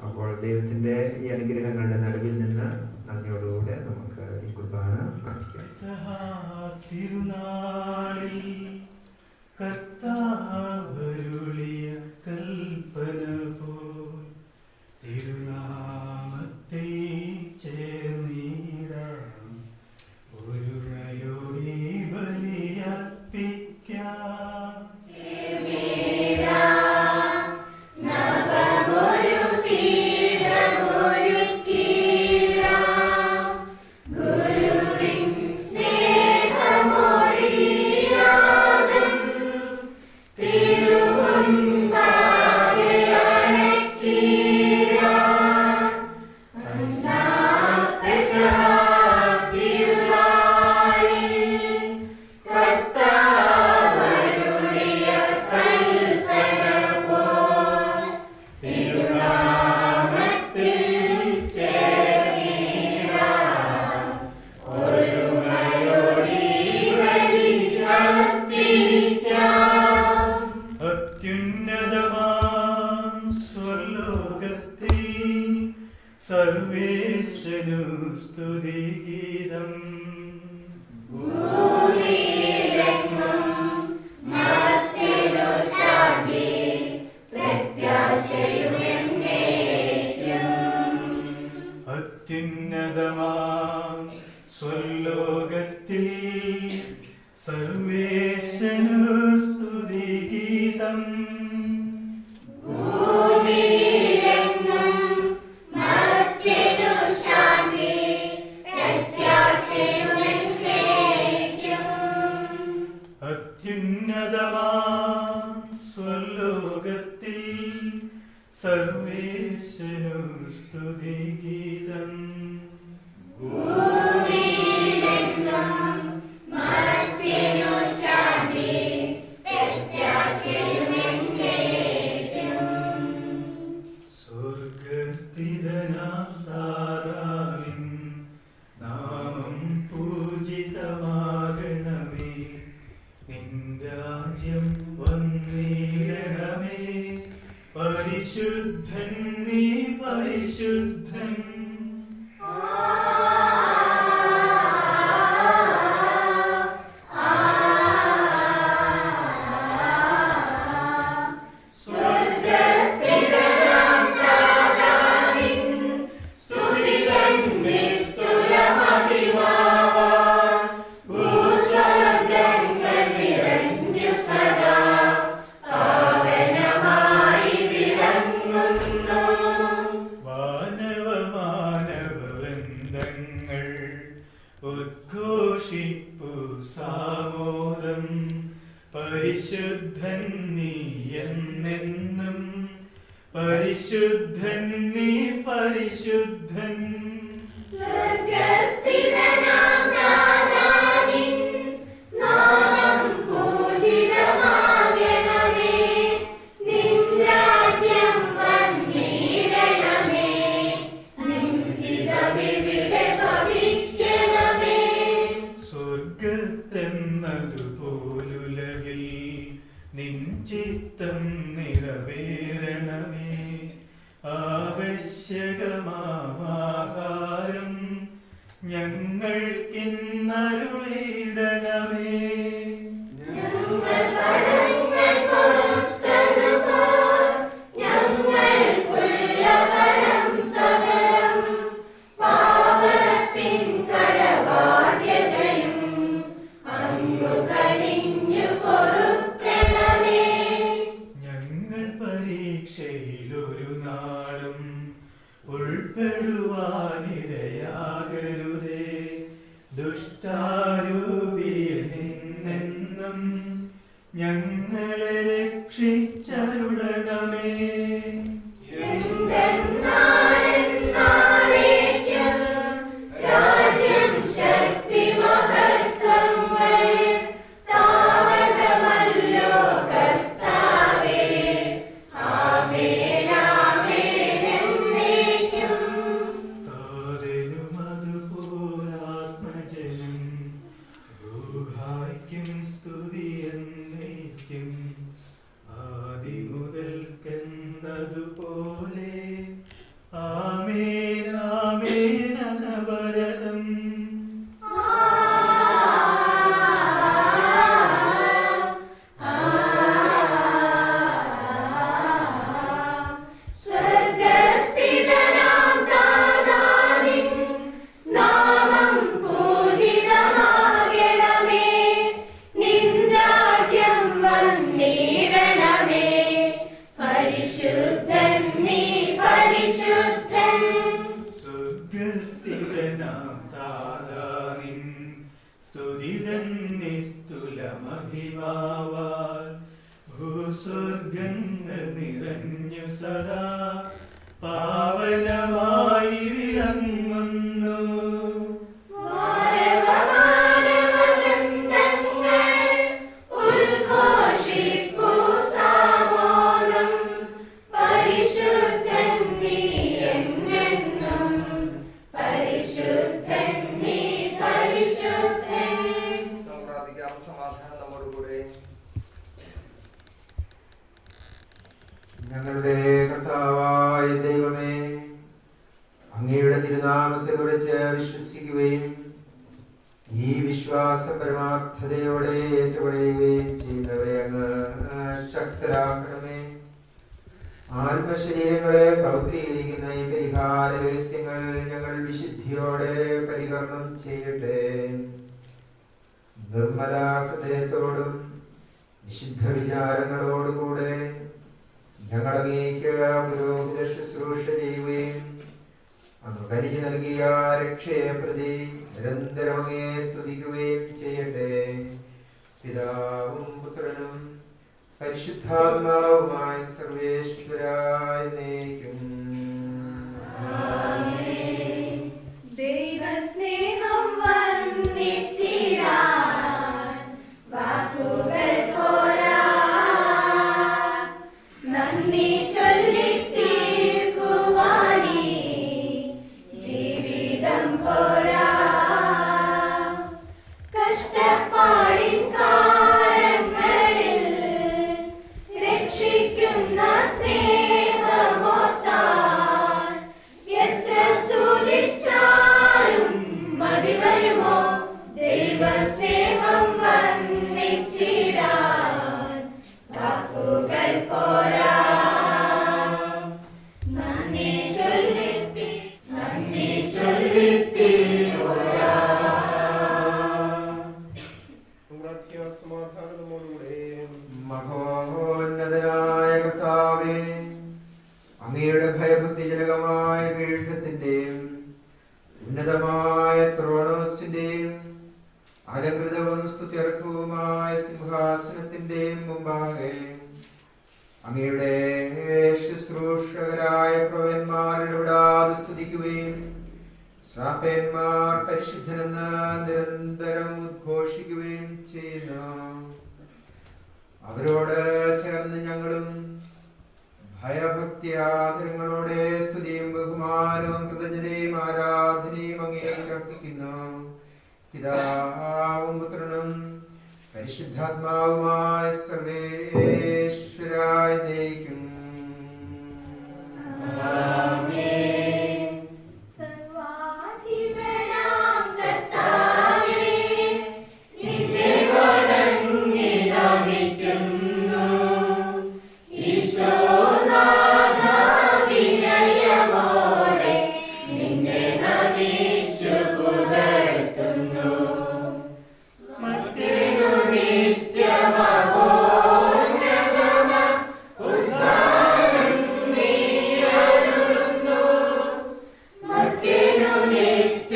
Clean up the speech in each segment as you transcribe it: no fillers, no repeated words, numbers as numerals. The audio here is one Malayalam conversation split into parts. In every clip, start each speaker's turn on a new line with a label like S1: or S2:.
S1: അപ്പോൾ ദൈവത്തിൻ്റെ ഈ അനുഗ്രഹങ്ങളുടെ നടുവിൽ നിന്ന് നന്ദിയോടുകൂടെ നമുക്ക് ഈ കുർബാന പ്രാർത്ഥിക്കാം.
S2: തിരുനാളിൽ കർത്താവരുളിയ കൽപ്പന പോൽ തിരുനാമത്തെ ചേർന്നിടാം, ഒരുമയോടെ ബലിയർപ്പിക്കാം. സർവേശ്വനു സ്തുതിഗീതം. അത്യുന്നതമാം സ്വലോകത്തിൽ സർവേശ്വനു സ്തുതിഗീതം. അത്യുന്നതമാം സ്വലോകത്തിൽ സർവേശ്വനു സ്തുതിഗീതം. സ്വർഗസ്ഥിതനാം താതാവിൻ നാമം പൂജിതമാകണമേ, നിൻ രാജ്യം വന്നിടണമേ, പരിശുദ്ധൻ നീ പരിശുദ്ധൻ. ഉദ്ഘോഷിപ്പു സാമോദം, പരിശുദ്ധൻ നീ എന്നെന്നും, പരിശുദ്ധൻ നീ പരിശുദ്ധൻ. സ്വർഗത്തെന്നതുപോലുലകിൽ നിൻ ചിത്തം നിറവേറണമേ, ആവശ്യകമാഹാരം ഞങ്ങൾക്കിന്നരുളിടണമേ. ഞങ്ങൾ പരീക്ഷയിലൊരു നാളും ഉൾപ്പെടുവാനിടയാകരുതേ, ദുഷ്ടാരൂപിയിൽ നിന്നെന്നും ഞങ്ങളെ രക്ഷിച്ചരുളണമേ. പാവനമായി വിളങ്ങുന്നു.
S1: ഞങ്ങളുടെ കർത്താവായ ദൈവമേ, അങ്ങയുടെ തിരുനാമത്തെ കുറിച്ച് വിശ്വസിക്കുകയും ഈ വിശ്വാസ പരമാർത്ഥതയോടെ ഏറ്റുപറയുകയും ചെയ്യുന്നവരെ അങ്ങ് ശക്തരാക്കണമേ. ആത്മശരീരങ്ങളെ പവിത്രീകരിക്കുന്ന ഈ പരിഹാര രഹസ്യങ്ങൾ ഞങ്ങൾ വിശുദ്ധിയോടെ പരികർമ്മം ചെയ്യട്ടെ. നിർമ്മല ഹൃദയത്തോടും വിശുദ്ധ വിചാരങ്ങളോടുകൂടെ ഞങ്ങൾ അങ്ങേക്ക് പുരോഹിത ശുശ്രൂഷ ചെയ്യുകയും അങ്ങ് കനിഞ്ഞു നൽകിയ രക്ഷയെ പ്രതി നിരന്തരം അങ്ങയെ സ്തുതിക്കുകയും ചെയ്യട്ടെ. പിതാവും പുത്രനും പരിശുദ്ധാത്മാവുമായ സർവേശ്വരായ എന്നേക്കും.
S3: ദൈവസ്നേഹം വർണ്ണിച്ചിടാൻ വാക്കുകൾ പോരാ, നന്ദി ചൊല്ലിത്തീർക്കുവാനീ ജീവിതം പോരാ. കഷ്ടപ്പാടിൻ കാലങ്ങളിൽ രക്ഷിക്കുന്ന സ്നേഹമോർത്താൽ എത്ര സ്തുതിച്ചാലും മതി വരുമോ? ദൈവസ്നേഹം വർണ്ണിച്ചിടാൻ വാക്കുകൾ പോരാ, നന്ദി ചൊല്ലിത്തീർക്കുവാ.
S1: മഹോന്നതനായ കർത്താവേ, അങ്ങയുടെ ഭയഭക്തിജനകമായ പീഠത്തിന്റെയും ഉന്നതമായ ത്രോണോസിന്റെയും അലങ്കൃതവും സ്തുത്യർഹവുമായ സിംഹാസനത്തിന്റെയും മുമ്പാകെ അങ്ങയുടെ ശുശ്രൂഷകരായ പ്രവന്മാരുടെ വിടാതെ സ്തുതിക്കുകയും ശ്രാപ്പന്മാർ പരിശുദ്ധനെന്ന് നിരന്തരം ഉദ്ഘോഷിക്കുകയും ചെയ്യുന്നു. അവരോട് ചേർന്ന് ഞങ്ങളും ഭയഭക്തിയാദരങ്ങളോടെ സ്തുതിയും ബഹുമാനവും കൃതജ്ഞതയും ആരാധനയും അങ്ങേക്ക് അർപ്പിക്കുന്നു. പിതാവും പുത്രനും പരിശുദ്ധാത്മാവുമായ സർവേശ്വരായ എന്നേക്കും.
S3: സർവാധിപനാം കർത്താവേ, നിന്നെ വണങ്ങി നമിക്കുന്നു. ഈശോനാഥ, വിനയമോടെ നിന്നെ നമിച്ചു പുകഴ്ത്തുന്നു. മറ്റൊരു നിത്യമഹോന്നതമ ഉദ്ധാനം നീ അരുളുന്നു. മറ്റൊരു നിത്യമഹോന്നതമ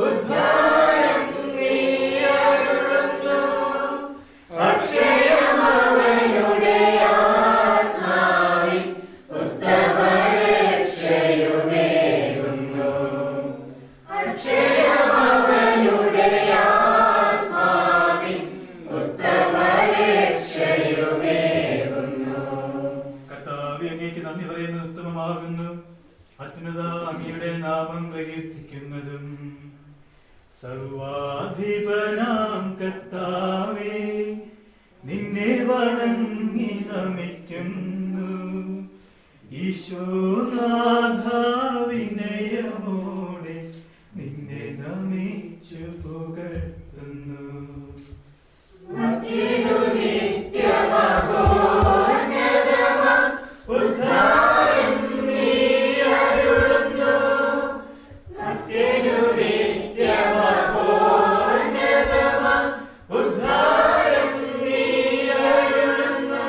S3: ഉദ്ധാനം നീ അരുളുന്നു. അക്ഷയമവനുടെ ആത്മാവിൻ ഉത്തമരക്ഷയുമേകുന്നു. അക്ഷയമവനുടെ ആത്മാവിൻ ഉത്തമരക്ഷയുമേകുന്നു.
S2: കർത്താവേ, അങ്ങേക്ക് നന്ദി പറയുന്നത് ഉത്തമമാകുന്നു. അത്യുന്നത അങ്ങയുടെ നാമം പ്രകീർത്തിക്കുന്നതും. സർവാധിപനാം കർത്താവേ, നിന്നെ വണങ്ങി നമിക്കുന്നു. ഈശോനാഥ, വിനയമോടെ നിന്നെ നമിച്ചു പുകഴ്ത്തുന്നു.
S3: മറ്റൊരു നിത്യമഹോന്നതമ ഉദ്ധാരം നീ അരുളുന്നു. മറ്റൊരു നിത്യമഹോന്നതമ ഉദ്ധാരം നീ അരുളുന്നു.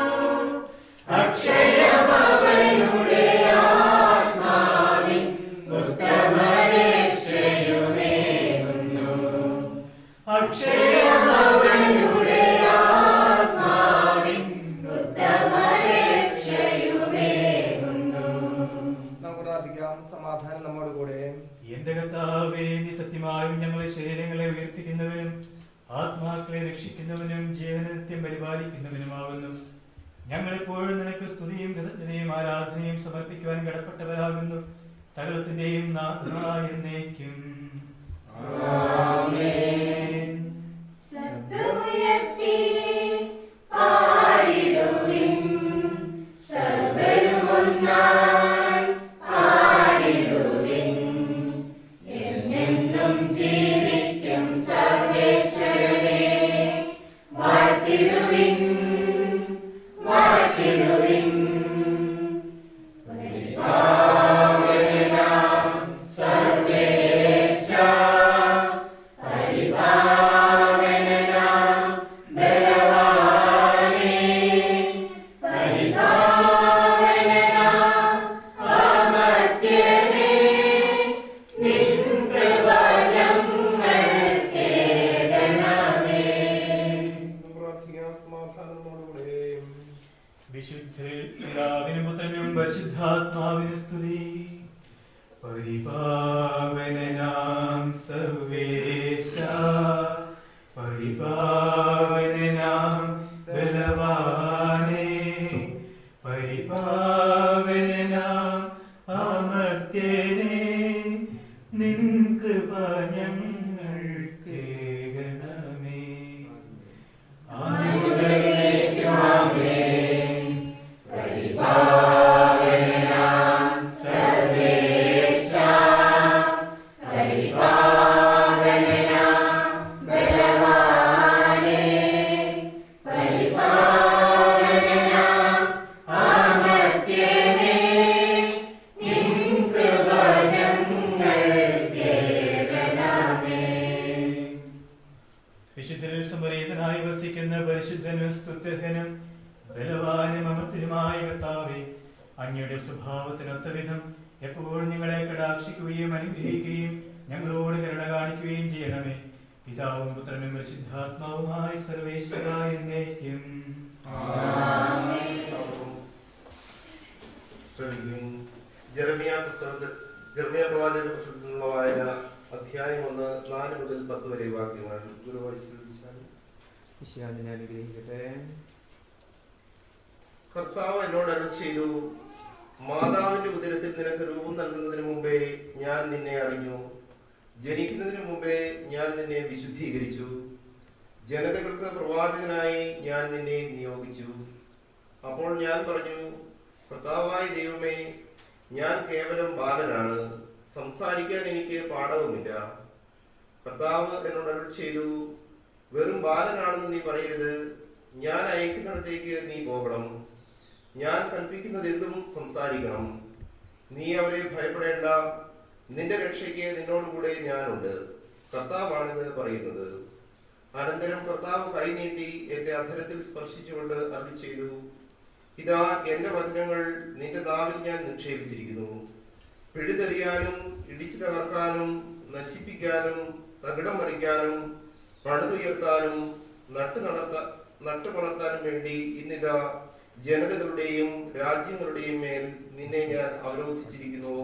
S3: അക്ഷയമവനുടെ ആത്മാവിൻ
S2: സ്തുതിക്കുവാൻ കടപ്പെട്ടവരാകുന്നു. സകലത്തിന്റെയും നാഥനായ എന്നേക്കും.
S3: ആമേൻ. ശബ്ദമുയർത്തി പാടിടുവിൻ, സർവ്വരും ഒന്നായി പാടിടുവിൻ. എന്നെന്നും ജീവിക്കും സർവേശ്വരനെ വാഴ്ത്തിടുവിൻ, വാഴ്ത്തിടുവിൻ. പരിപാവനാം സർവേശ, പരിപാവനാം ബലവാനേ, പരിപാവനാം അമർത്യനേ, നിൻ കൃപ ഞങ്ങൾക്കേകണമേ.
S2: വിശുദ്ധരിൽ പിതാവിനും പുത്രനും പരിശുദ്ധാത്മാവിന് സ്തുതി. പരിപാവനാം സർവേശ, പരിപാവനാം ബലവാനേ, പരിപാവനാം അമർത്യനേ, നിൻ കൃപ ഞങ്ങൾക്കേകണമേ.
S3: പരിപാവനാം സർവേശ, പരിപാവനാം ബലവാനേ, പരിപാവനാം അമർത്യനേ, നിൻ കൃപ ഞങ്ങൾക്കേകണമേ.
S2: വിശുദ്ധരിൽ സംവരീതനായി വസിക്കുന്ന പരിശുദ്ധനും സ്തുത്യർഹനും ബലവാനും അമർത്യനുമായ കർത്താവേ, അങ്ങയുടെ സ്വഭാവത്തിനൊത്ത വിധം എപ്പോഴും ഞങ്ങളെ കടാക്ഷിക്കുകയും അനുഗ്രഹിക്കുകയും ഞങ്ങളോട് കരുണ കാണിക്കുകയും ചെയ്യണമേ. പിതാവും പുത്രനും പരിശുദ്ധാത്മാവുമായി സർവേശ്വര എന്നേക്കും.
S4: ശ്രമിക്കും. ജെറമിയ പ്രവാചക പുസ്തകത്തിലുള്ള വായന അധ്യായം 1, 4 മുതൽ 10 വരെ വാക്യങ്ങൾ.
S1: വിശ്വാസിനെ അനുഗ്രഹിക്കട്ടെ.
S4: കർത്താവ് എന്നോട് അരുൾ ചെയ്തു, മാതാവിന്റെ ഉദരത്തിൽ നിനക്ക് രൂപം നൽകുന്നതിന് മുമ്പേ ഞാൻ നിന്നെ അറിഞ്ഞു, ജനിക്കുന്നതിന് മുമ്പേ ഞാൻ നിന്നെ വിശുദ്ധീകരിച്ചു, ജനതകൾക്ക് പ്രവാചകനായി ഞാൻ നിന്നെ നിയോഗിച്ചു. അപ്പോൾ ഞാൻ പറഞ്ഞു, കർത്താവായ ദൈവമേ, ഞാൻ കേവലം ബാലനാണ്, സംസാരിക്കാൻ എനിക്ക് പാഠവുമില്ല. കർത്താവ് എന്നോട് അരുൾ ചെയ്തു, വെറും ബാലനാണെന്ന് നീ പറയരുത്, ഞാൻ അയക്കുന്നിടത്തേക്ക് നീ പോകണം, ഞാൻ കൽപ്പിക്കുന്നത് എന്തും സംസാരിക്കണം. നീ അവരെ ഭയപ്പെടേണ്ട, നിന്റെ രക്ഷയ്ക്ക് നിന്നോടുകൂടെ ഞാനുണ്ട്. കർത്താവാണിത് പറയുന്നത്. അനന്തരം കർത്താവ് കൈനീട്ടി എന്റെ അധരത്തിൽ സ്പർശിച്ചുകൊണ്ട് അരുൾ ചെയ്തു, ഇതാ എന്റെ വചനങ്ങൾ നിന്റെ നാവിൽ ഞാൻ നിക്ഷേപിച്ചിരിക്കുന്നു. പിഴുതെറിയാനും ഇടിച്ചു തകർക്കാനും നശിപ്പിക്കാനും തകിടം മറിക്കാനും പണിതുയർത്താനും നട്ടുപണർത്താനും വേണ്ടി ഇന്നിതാ ജനതകളുടെയും രാജ്യങ്ങളുടെയും മേൽ നിന്നെ ഞാൻ അവരോധിച്ചിരിക്കുന്നു.